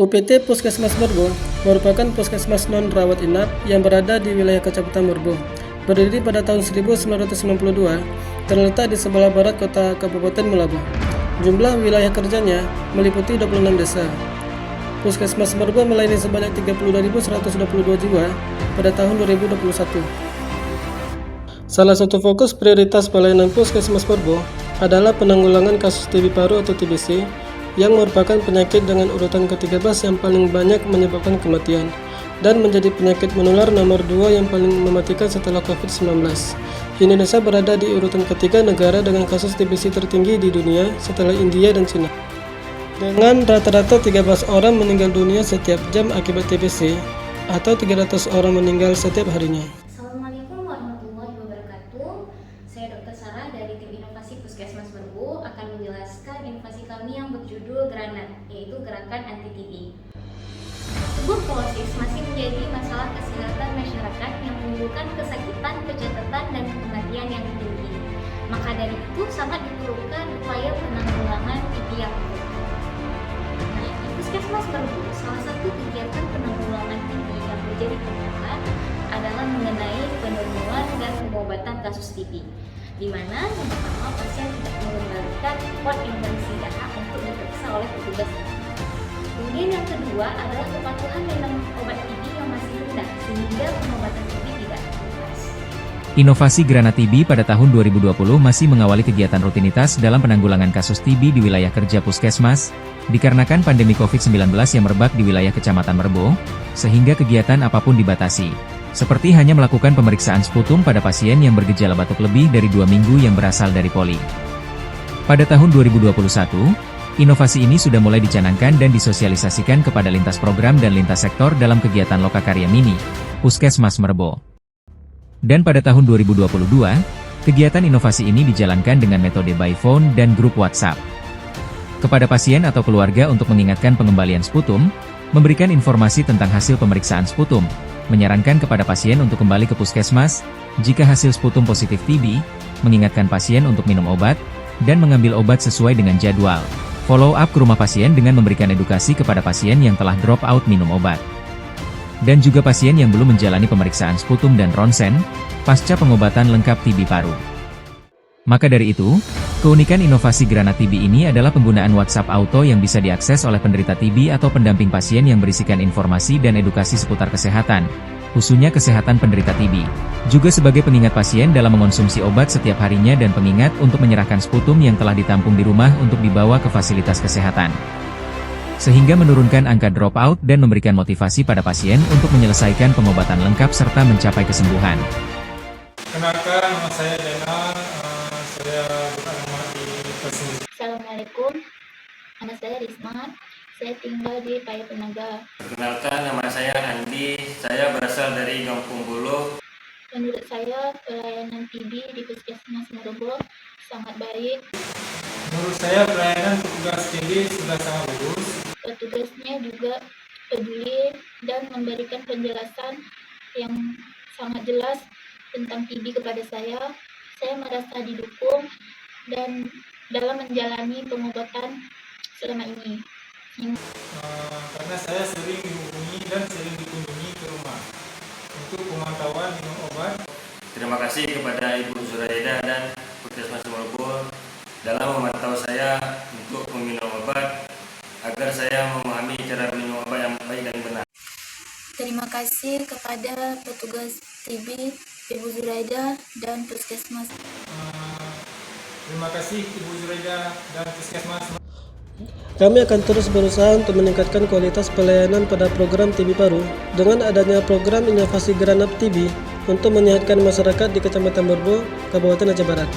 UPT Puskesmas Merbo merupakan puskesmas non-rawat inap yang berada di wilayah Kecamatan Merbo. Berdiri pada tahun 1992, terletak di sebelah barat kota Kabupaten Mulabo. Jumlah wilayah kerjanya meliputi 26 desa. Puskesmas Merbo melayani sebanyak 32.122 jiwa pada tahun 2021. Salah satu fokus prioritas pelayanan Puskesmas Merbo adalah penanggulangan kasus TB paru atau TBC yang merupakan penyakit dengan urutan ke-13 yang paling banyak menyebabkan kematian dan menjadi penyakit menular nomor 2 yang paling mematikan setelah COVID-19. Indonesia berada di urutan ketiga negara dengan kasus TBC tertinggi di dunia setelah India dan Cina. Dengan rata-rata 13 orang meninggal dunia setiap jam akibat TBC atau 300 orang meninggal setiap harinya. Assalamualaikum warahmatullahi wabarakatuh. Saya Dr. Sarah dari tim inovasi Puskesmas Merbo akan menjelaskan inovasi kami yang berjudul Granat, yaitu Gerakan Anti TB. Tuberkulosis masih menjadi masalah kesehatan masyarakat yang menimbulkan kesakitan, kecacatan, dan kematian yang tinggi. Maka dari itu sangat diperlukan upaya penanggulangan TB yang efektif. Nah, di Puskesmas Merbo, salah satu kegiatan penanggulangan TB yang menjadi perhatian adalah mengenai penemuan dan pengobatan kasus TB, di mana yang pertama pasien tidak mengembalikan pot injeksi darah untuk diperiksa oleh petugas. Kemudian yang kedua adalah kepatuhan minum obat TB yang masih rendah sehingga pengobatan TB tidak tuntas. Inovasi Granat TB pada tahun 2020 masih mengawali kegiatan rutinitas dalam penanggulangan kasus TB di wilayah kerja Puskesmas, dikarenakan pandemi COVID-19 yang merebak di wilayah Kecamatan Merbo, sehingga kegiatan apapun dibatasi. Seperti hanya melakukan pemeriksaan sputum pada pasien yang bergejala batuk lebih dari 2 minggu yang berasal dari poli. Pada tahun 2021, inovasi ini sudah mulai dicanangkan dan disosialisasikan kepada lintas program dan lintas sektor dalam kegiatan Lokakarya Mini, Puskesmas Merbo. Dan pada tahun 2022, kegiatan inovasi ini dijalankan dengan metode by phone dan grup WhatsApp. Kepada pasien atau keluarga untuk mengingatkan pengembalian sputum, memberikan informasi tentang hasil pemeriksaan sputum, menyarankan kepada pasien untuk kembali ke puskesmas jika hasil sputum positif TB, mengingatkan pasien untuk minum obat, dan mengambil obat sesuai dengan jadwal. Follow up ke rumah pasien dengan memberikan edukasi kepada pasien yang telah drop out minum obat. Dan juga pasien yang belum menjalani pemeriksaan sputum dan ronsen, pasca pengobatan lengkap TB paru. Maka dari itu, keunikan inovasi Granat TB ini adalah penggunaan WhatsApp Auto yang bisa diakses oleh penderita TB atau pendamping pasien yang berisikan informasi dan edukasi seputar kesehatan, khususnya kesehatan penderita TB. Juga sebagai pengingat pasien dalam mengonsumsi obat setiap harinya dan pengingat untuk menyerahkan sputum yang telah ditampung di rumah untuk dibawa ke fasilitas kesehatan. Sehingga menurunkan angka dropout dan memberikan motivasi pada pasien untuk menyelesaikan pengobatan lengkap serta mencapai kesembuhan. Kenalkan, nama saya Dena, saya beralamat di Persib. Assalamualaikum, nama saya Risma, saya tinggal di Paya Penaga. Perkenalkan, nama saya Andi, saya berasal dari Kampung Bulu. Menurut saya, pelayanan TB di Puskesmas Merbo sangat baik. Menurut saya pelayanan petugas TB sudah sangat bagus. Petugasnya juga peduli dan memberikan penjelasan yang sangat jelas tentang TB kepada saya. Saya merasa didukung dan dalam menjalani pengobatan selama ini. Karena saya sering dihubungi dan sering dikunjungi ke rumah untuk pemantauan minum obat. Terima kasih kepada Ibu Zuraida dan Puskesmas Merbo dalam memantau saya untuk meminum obat agar saya memahami cara minum obat yang baik dan benar. Terima kasih kepada petugas TB, Ibu Zuraida dan Puskesmas. Terima kasih Ibu Zuraida dan Puskesmas. Kami akan terus berusaha untuk meningkatkan kualitas pelayanan pada program TB paru dengan adanya program inovasi Granat TB untuk menyehatkan masyarakat di Kecamatan Merbo, Kabupaten Aceh Barat.